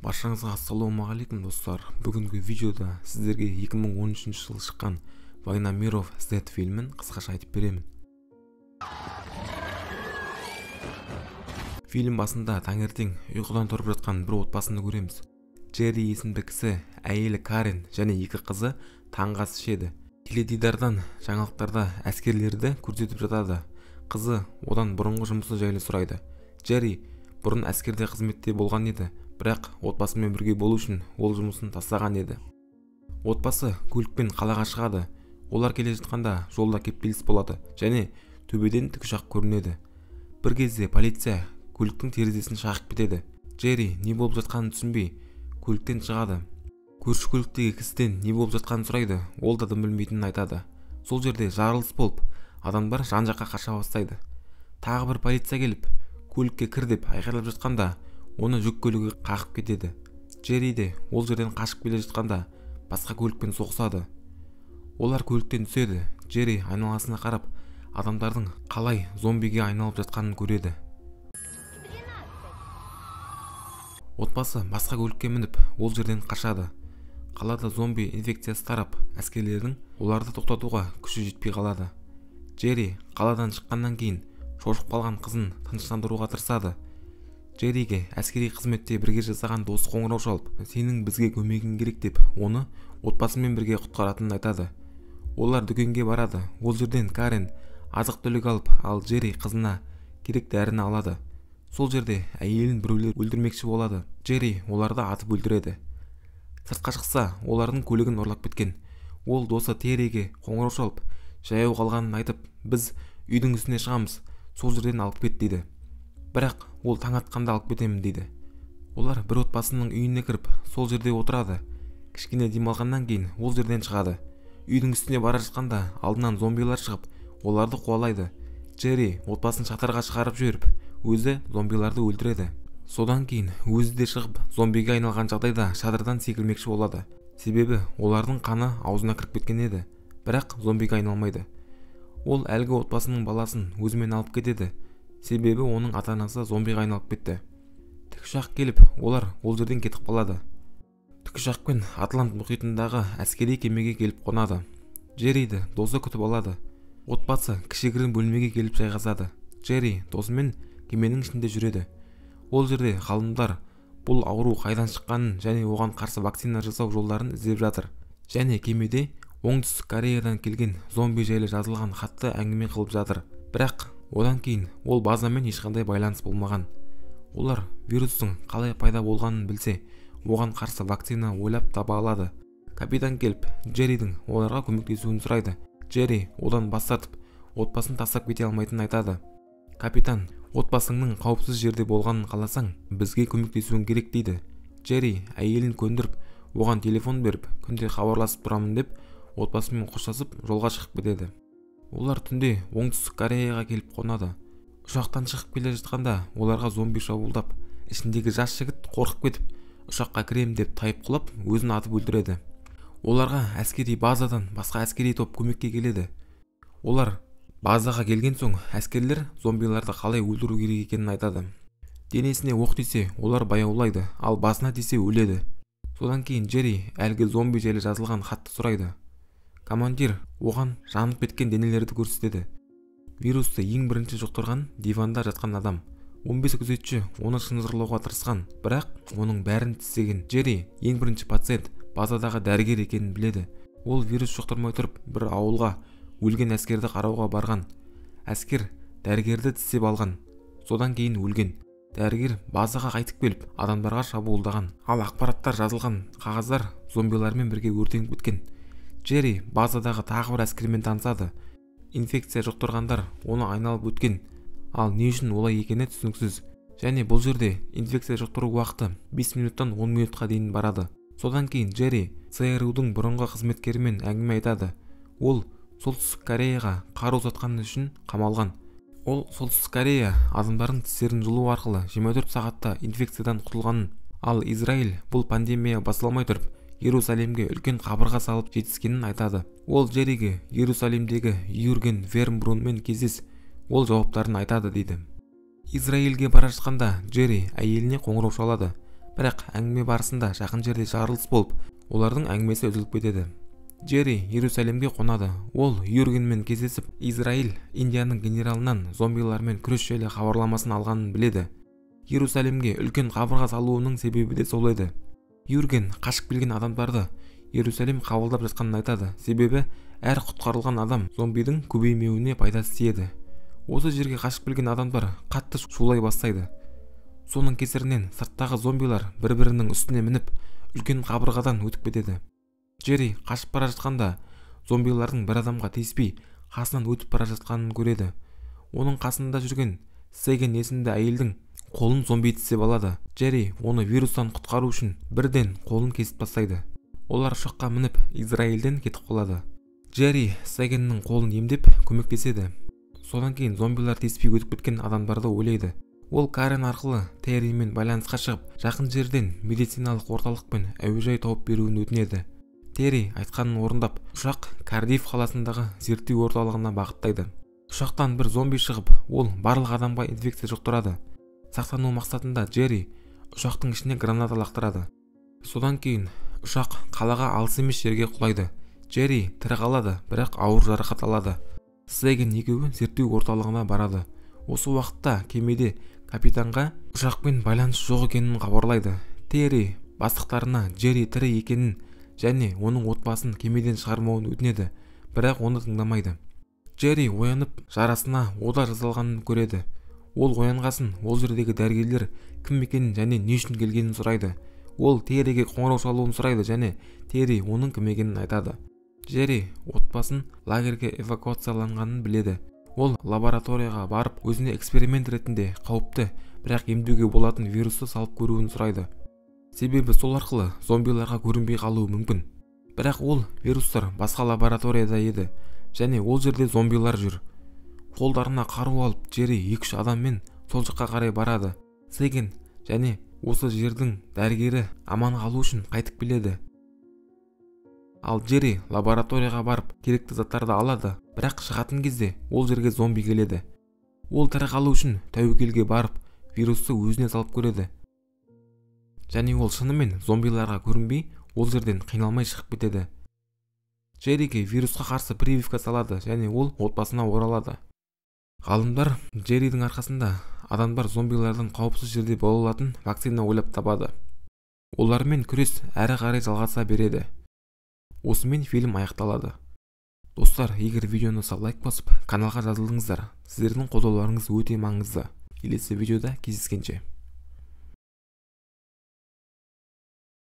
Баршаңызға ассалаумағалейкум достар. Бүгінгі видеода сіздерге 2013 жылы шыққан Война миров Z фильмін қысқаша айтып беремін. Фильм басында таңертең ұйқыдан тұрып жатқан бір отбасыны көреміз. Джерри есімді кісі, әйелі Карен және екі қызы таңғы ас ішеді. Теледидардан жаңалықтарда әскерлерді көрсетіп жатады. Қызы одан бұрынғы жұмысы жайлы сұрайды. Джерри бұрын әскерде қызметте болған еді, бірақ отбасымен бірге болу үшін ол жұмысын тастаған еді. Отбасы көлікпен қалаға шығады. Олар келе жатқанда жолда кептеліс болады және төбеден тікұшақ көрінеді. Бір кезде полиция көліктің терезесін шағып кетеді. Джерри не болып жатқанын түсінбей көліктен шығады. Көрші көліктегі кісіден не болып жатқанын сұрайды. Ол да дым білмейтінін айтады. Сол жерде жарылыс болып, адамдар жан-жаққа қаша бастайды. Тағы бір полиция келіп, көлікке кір деп айқайлап жатқанда, оны жүк көлігі қағып кетеді. Джерри де ол жерден қашып келе жатқанда басқа көлікпен соғысады. Олар көліктен түседі. Джерри айналасына қарап, адамдардың қалай зомбиге айналып жатқанын көреді. Отбасы басқа көлікке мініп, ол жерден қашады. Қалада зомби инфекциясы тарап, әскерлердің оларды тоқтатуға күші жетпей қалады. Джерри қаладан шыққаннан кейін шошып қалған қызын тыныштандыруға тырысады. Джерриге әскери қызметте бірге жасаған досы қоңырау шалып, сенің бізге көмегің керек деп, оны отбасымен бірге құтқаратынын айтады. Олар дүкенге барады. Ол жерден Карен азық-түлік алып, ал Джерри қызына керек дәріні алады. Сол жерде әйелін біреулер өлтірмекші болады. Джерри оларды атып өлтіреді. Сыртқа шықса, олардың көлігін ұрлап кеткен. Ол досы Терриге қоңырау шалып, жаяу қалғанын айтып, біз үйдің үстіне шығамыз, сол жерден алып кет дейді. Бірақ ол таң атқанда алып кетемін дейді. Олар бір отбасының үйіне кіріп, сол жерде отырады. Кішкене демалғаннан кейін ол жерден шығады. Үйдің үстіне бара жатқанда алдынан зомбилар шығып, оларды қуалайды. Джерри отбасын шатырға шығарып жіберіп, өзі зомбиларды өлтіреді. Содан кейін өзі де шығып, зомбиге айналған жағдайда шатырдан секірмекші болады. Себебі олардың қаны аузына кіріп кеткен еді, бірақ зомбиге айналмайды. Ол әлгі отбасының баласын өзімен алып кетеді. Себебі оның ата-анасы зомбиға айналып кетті. Тікұшақ келіп, олар ол жерден кетіп қалады. Тікұшақпен Атлант мұхитындағы әскери кемеге келіп қонады. Джерриді досы күтіп алады. Отбасы кішігірім бөлмеге келіп жайғасады. Джерри досымен кеменің ішінде жүреді. Ол жерде ғалымдар бұл ауру қайдан шыққанын және оған қарсы вакцина жасау жолдарын іздеп жатыр. Және кемеде Оңтүстік Кореядан келген зомби жайлы жазылған хатты әңгіме қылып жатыр. Бірақ одан кейін ол базамен ешқандай байланыс болмаған. Олар вирустың қалай пайда болғанын білсе, оған қарсы вакцина ойлап таба алады. Капитан келіп, Джерридің оларға көмектесуін сұрайды. Джерри одан бас тартып, отбасын тастап кете алмайтынын айтады. Капитан, отбасыңның қауіпсіз жерде болғанын қаласаң, бізге көмектесуің керек дейді. Джерри әйелін көндіріп, оған телефон беріп, күнде хабарласып тұрамын деп, отбасымен қоштасып жолға шығып кетеді. Олар түнде Оңтүстік Кореяға келіп қонады. Ұшақтан шығып келе жатқанда оларға зомби шабуылдап, ішіндегі жас жігіт қорқып кетіп, ұшаққа кірем деп тайып құлап, өзін атып өлтіреді. Оларға әскери базадан басқа әскери топ көмекке келеді. Олар базаға келген соң, әскерлер зомбиларды қалай өлтіру керек екенін айтады. Денесіне оқ тисе, олар баяулайды, ал басына тисе өледі. Содан кейін Джерри әлгі зомби жайлы жазылған хатты сұрайды. Командир оған жанып кеткен денелерді көрсетеді. Вирусты ең бірінші жұқтырған диванда жатқан адам. 15 күзетші оны шынжырлауға тырысқан, бірақ оның бәрін тістеген. Джерри ең бірінші пациент базадағы дәрігер екенін біледі. Ол вирус жұқтырмай тұрып, бір ауылға өлген әскерді қарауға барған. Әскер дәрігерді тістеп алған. Содан кейін өлген. Дәрігер базаға қайтып келіп, адамдарға шабуылдаған. Ал ақпараттар жазылған қағаздар зомбилармен бірге өртеніп кеткен. Джерри базадағы тағы бір әскермен танысады. Инфекция жұқтырғандар оны айналып өткен. Ал не үшін олай екені түсініксіз. Және бұл жерде инфекция жұқтыру уақыты 5 минуттан 10 минутқа дейін барады. Содан кейін Джерри ЦРУ-дің бұрынғы қызметкерімен әңгіме айтады. Ол Солтүстік Кореяға қару сатқаны үшін қамалған. Ол Солтүстік Корея адамдардың тістерін жұлу арқылы 24 сағатта инфекциядан құтылғанын, ал Израиль бұл пандемия басыламай тұрып, Иерусалимге үлкен қабырға салып жетіскенін айтады. Ол Джерриге Иерусалимдегі Юрген Вермбрунмен кездес, ол жауаптарын айтады дейді. Израильге бара жатқанда Джерри әйеліне қоңырау шалады, Бірақ әңгіме барысында жақын жерде жарылыс болып, олардың әңгімесі үзіліп кетеді. Джерри Иерусалимге қонады. Ол Юргенмен кездесіп, Израиль Индияның генералынан зомбилармен күрес жайлы хабарламасын алғанын біледі. Иерусалимге үлкен қабырға салуының себебі де сол еді. Юрген қашып келген адамдарды Иерусалим қабылдап жатқанын айтады. Себебі әр құтқарылған адам зомбидің көбеймеуіне пайдасы тиеді. Осы жерге қашып келген адамдар қатты шулай бастайды. Соның кесірінен сырттағы зомбилар бір-бірінің үстіне мініп, үлкен қабырғадан өтіп кетеді. Джерри қашып бара жатқанда зомбилардың бір адамға тиіспей қасынан өтіп бара жатқанын көреді. Оның қасында жүрген Сейген есімді әйелдің қолын зомби тістеп алады. Джерри оны вирустан құтқару үшін бірден қолын кесіп тастайды. Олар ұшаққа мініп Израильден кетіп қалады. Джерри Сейгеннің қолын емдеп көмектеседі. Содан кейін зомбилар тиіспей өтіп кеткен адамдарды ойлайды. Ол Карен арқылы Терримен байланысқа шығып, жақын жерден медициналық орталық пен әуежай тауып беруін өтінеді. Терри айтқанын орындап, ұшақ Кардиф қаласындағы зерттеу орталығына бағыттайды. Ұшақтан бір зомби шығып, ол барлық адамға инфекция жұқтырады. Сақтану мақсатында Джерри ұшақтың ішіне граната лақтырады. Содан кейін ұшақ қалаға алыс емес жерге құлайды. Джерри тірі қалады, бірақ ауыр жарақат алады. Сейген екеуі зерттеу орталығына барады. Осы уақытта кемеде капитанға ұшақпен байланыс жоқ екенін хабарлайды. Терри бастықтарына Джерри тірі екенін және оның отбасын кемеден шығармауын өтінеді, бірақ оны тыңдамайды. Джерри оянып, жарасына ота жасалғанын көреді. Ол оянғасын, ол жердегі дәрігерлер кім екенін және не үшін келгенін сұрайды. Ол Терриге қоңырау шалуын сұрайды және Терри оның кім екенін айтады. Джерри отбасын лагерге эвакуацияланғанын біледі. Ол лабораторияға барып, өзіне эксперимент ретінде қауіпті, бірақ емдеуге болатын вирусты салып көруін сұрайды. Себебі сол арқылы зомбиларға көрінбей қалуы мүмкін. Бірақ ол вирустар басқа лабораторияда еді және ол жерде зомбилар жүр. Қолдарына қару алып, Джерри 2-3 адаммен сол жаққа қарай барады. Сейген және осы жердің дәрігері аман қалу үшін қайтып келеді. Ал Джерри лабораторияға барып керекті заттарды алады, бірақ шығатын кезде ол жерге зомби келеді. Ол тірі қалу үшін тәуекелге барып, вирусты өзіне салып көреді. Және ол шынымен зомбиларға көрінбей, ол жерден қиналмай шығып кетеді. Джерриге вирусқа қарсы прививка салады және ол отбасына оралады. Ғалымдар Джерридің арқасында адамдар зомбилардан қауіпсіз жерде бола алатын вакцина ойлап табады. Олармен күрес әрі қарай жалғаса береді. Осымен фильм аяқталады. Достар, егер видеоны лайк басып, каналға жазылдыңыздар. Сіздердің қолдауларыңыз өте маңызды. Келесі видеода кездескенше.